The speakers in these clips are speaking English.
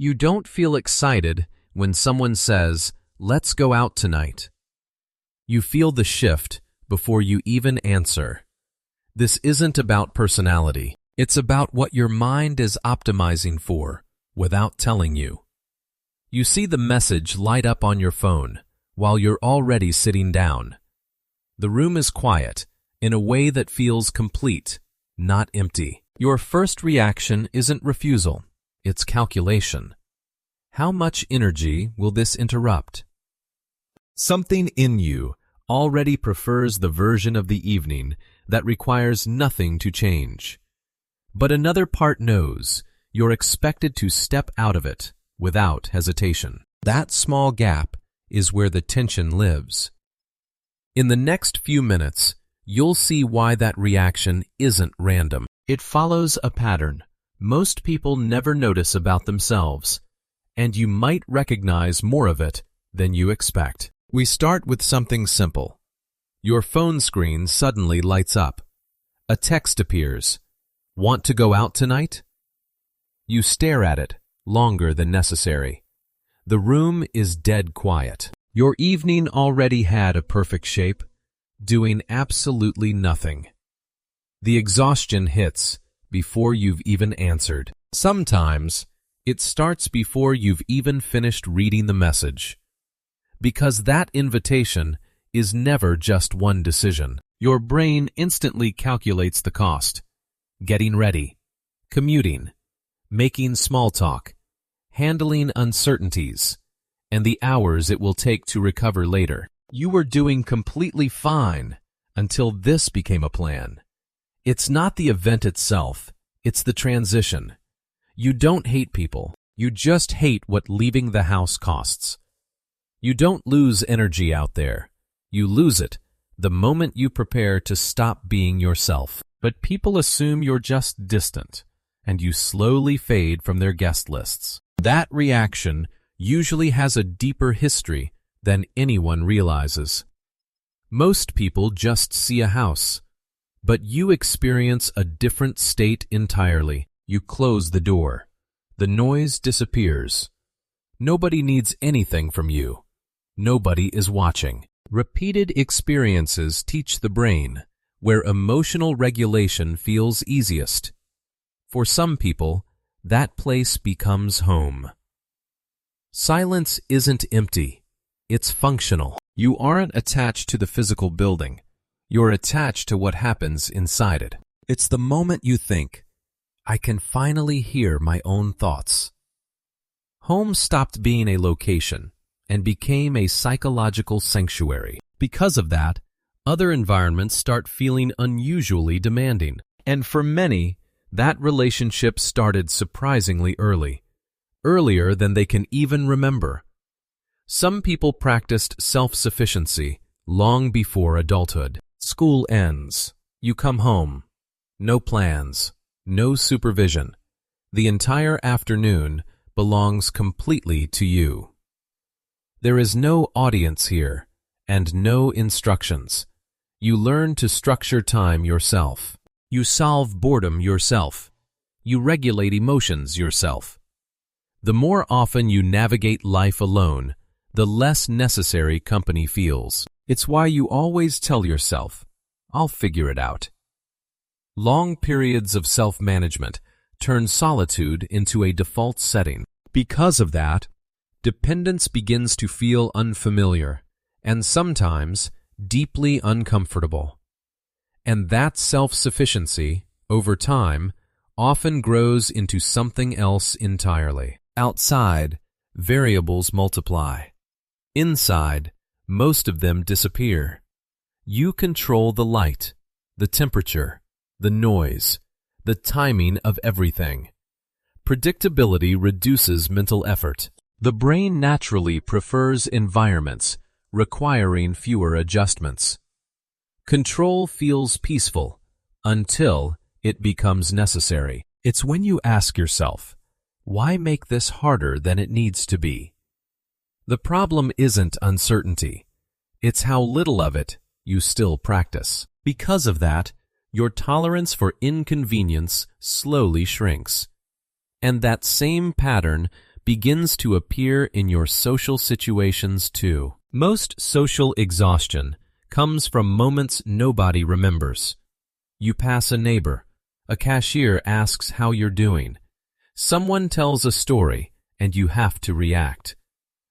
You don't feel excited when someone says, "Let's go out tonight." You feel the shift before you even answer. This isn't about personality. It's about what your mind is optimizing for without telling you. You see the message light up on your phone while you're already sitting down. The room is quiet in a way that feels complete, not empty. Your first reaction isn't refusal, it's calculation. How much energy will this interrupt? Something in you already prefers the version of the evening that requires nothing to change. But another part knows you're expected to step out of it without hesitation. That small gap is where the tension lives. In the next few minutes, you'll see why that reaction isn't random. It follows a pattern most people never notice about themselves, and you might recognize more of it than you expect. We start with something simple. Your phone screen suddenly lights up. A text appears. "Want to go out tonight?" You stare at it longer than necessary. The room is dead quiet. Your evening already had a perfect shape, doing absolutely nothing. The exhaustion hits before you've even answered. Sometimes it starts before you've even finished reading the message. Because that invitation is never just one decision. Your brain instantly calculates the cost. Getting ready, commuting, making small talk, handling uncertainties, and the hours it will take to recover later. You were doing completely fine until this became a plan. It's not the event itself, it's the transition. You don't hate people, you just hate what leaving the house costs. You don't lose energy out there. You lose it the moment you prepare to stop being yourself. But people assume you're just distant, and you slowly fade from their guest lists. That reaction usually has a deeper history than anyone realizes. Most people just see a house, but you experience a different state entirely. You close the door. The noise disappears. Nobody needs anything from you. Nobody is watching. Repeated experiences teach the brain where emotional regulation feels easiest. For some people, that place becomes home. Silence isn't empty. It's functional. You aren't attached to the physical building. You're attached to what happens inside it. It's the moment you think, "I can finally hear my own thoughts." Home stopped being a location and became a psychological sanctuary. Because of that, other environments start feeling unusually demanding. And for many, that relationship started surprisingly early, earlier than they can even remember. Some people practiced self-sufficiency long before adulthood. School ends. You come home. No plans. No supervision. The entire afternoon belongs completely to you. There is no audience here and no instructions. You learn to structure time yourself. You solve boredom yourself. You regulate emotions yourself. The more often you navigate life alone, the less necessary company feels. It's why you always tell yourself, "I'll figure it out." Long periods of self-management turn solitude into a default setting. Because of that, dependence begins to feel unfamiliar and sometimes deeply uncomfortable. And that self-sufficiency, over time, often grows into something else entirely. Outside, variables multiply. Inside, most of them disappear. You control the light, the temperature, the noise, the timing of everything. Predictability reduces mental effort. The brain naturally prefers environments requiring fewer adjustments. Control feels peaceful until it becomes necessary. It's when you ask yourself, why make this harder than it needs to be? The problem isn't uncertainty. It's how little of it you still practice. Because of that, your tolerance for inconvenience slowly shrinks. And that same pattern begins to appear in your social situations too. Most social exhaustion comes from moments nobody remembers. You pass a neighbor. A cashier asks how you're doing. Someone tells a story, and you have to react.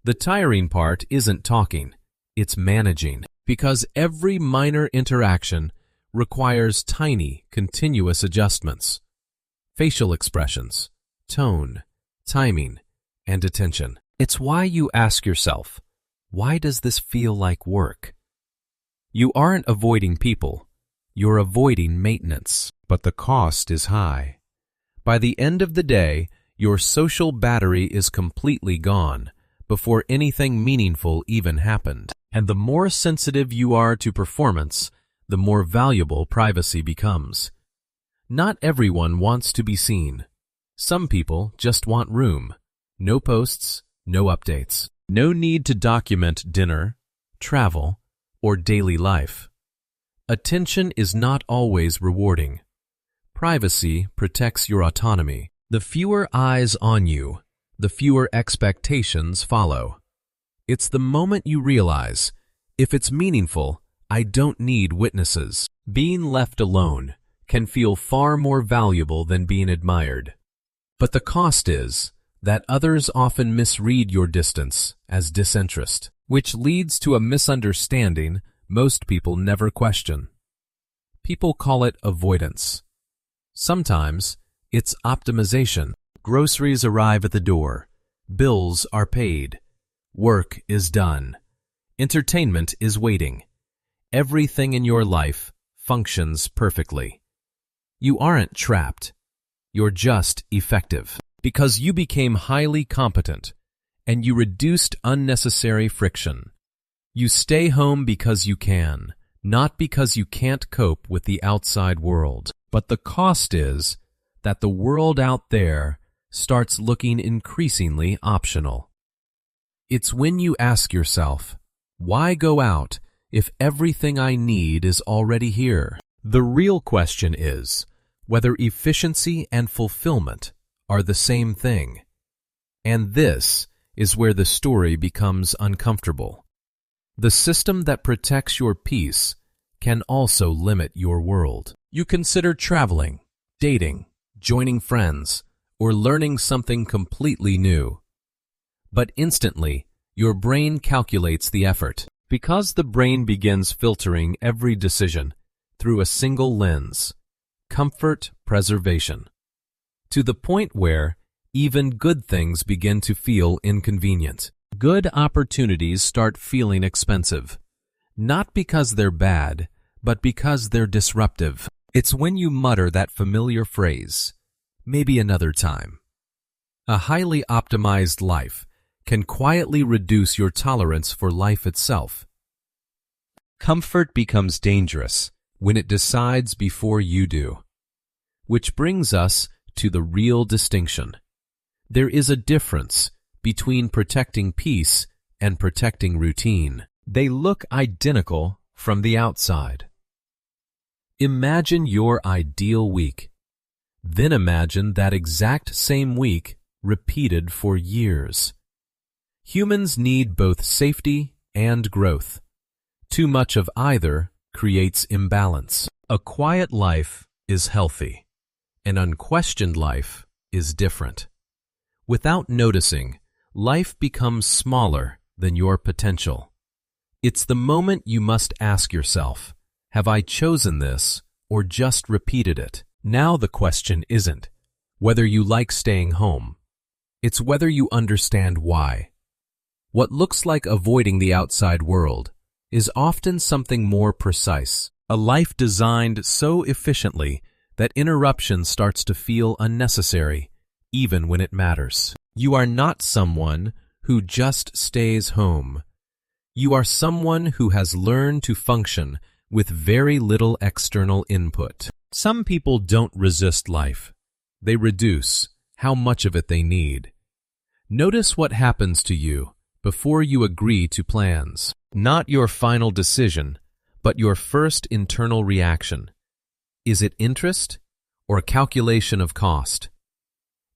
The tiring part isn't talking, it's managing, because every minor interaction requires tiny, continuous adjustments. Facial expressions, tone, timing, and attention. It's why you ask yourself, why does this feel like work? You aren't avoiding people, you're avoiding maintenance. But the cost is high. By the end of the day, your social battery is completely gone before anything meaningful even happened. And the more sensitive you are to performance, the more valuable privacy becomes. Not everyone wants to be seen. Some people just want room. No posts, no updates. No need to document dinner, travel, or daily life. Attention is not always rewarding. Privacy protects your autonomy. The fewer eyes on you, the fewer expectations follow. It's the moment you realize, if it's meaningful, I don't need witnesses. Being left alone can feel far more valuable than being admired. But the cost is that others often misread your distance as disinterest, which leads to a misunderstanding most people never question. People call it avoidance. Sometimes it's optimization. Groceries arrive at the door. Bills are paid. Work is done. Entertainment is waiting. Everything in your life functions perfectly. You aren't trapped. You're just effective. Because you became highly competent and you reduced unnecessary friction. You stay home because you can, not because you can't cope with the outside world. But the cost is that the world out there starts looking increasingly optional. It's when you ask yourself, why go out if everything I need is already here? The real question is whether efficiency and fulfillment are the same thing. And this is where the story becomes uncomfortable. The system that protects your peace can also limit your world. You consider traveling, dating, joining friends, or learning something completely new. But instantly, your brain calculates the effort. Because the brain begins filtering every decision through a single lens, comfort preservation, to the point where even good things begin to feel inconvenient. Good opportunities start feeling expensive, not because they're bad, but because they're disruptive. It's when you mutter that familiar phrase, maybe another time. A highly optimized life can quietly reduce your tolerance for life itself. Comfort becomes dangerous when it decides before you do. Which brings us to the real distinction. There is a difference between protecting peace and protecting routine. They look identical from the outside. Imagine your ideal week. Then imagine that exact same week repeated for years. Humans need both safety and growth. Too much of either creates imbalance. A quiet life is healthy. An unquestioned life is different. Without noticing, life becomes smaller than your potential. It's the moment you must ask yourself, have I chosen this or just repeated it? Now the question isn't whether you like staying home. It's whether you understand why. What looks like avoiding the outside world is often something more precise. A life designed so efficiently that interruption starts to feel unnecessary, even when it matters. You are not someone who just stays home. You are someone who has learned to function with very little external input. Some people don't resist life. They reduce how much of it they need. Notice what happens to you before you agree to plans. Not your final decision, but your first internal reaction. Is it interest or calculation of cost?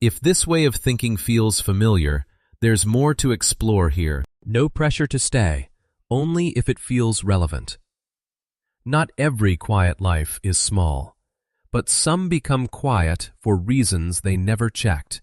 If this way of thinking feels familiar, there's more to explore here. No pressure to stay, only if it feels relevant. Not every quiet life is small, but some become quiet for reasons they never checked.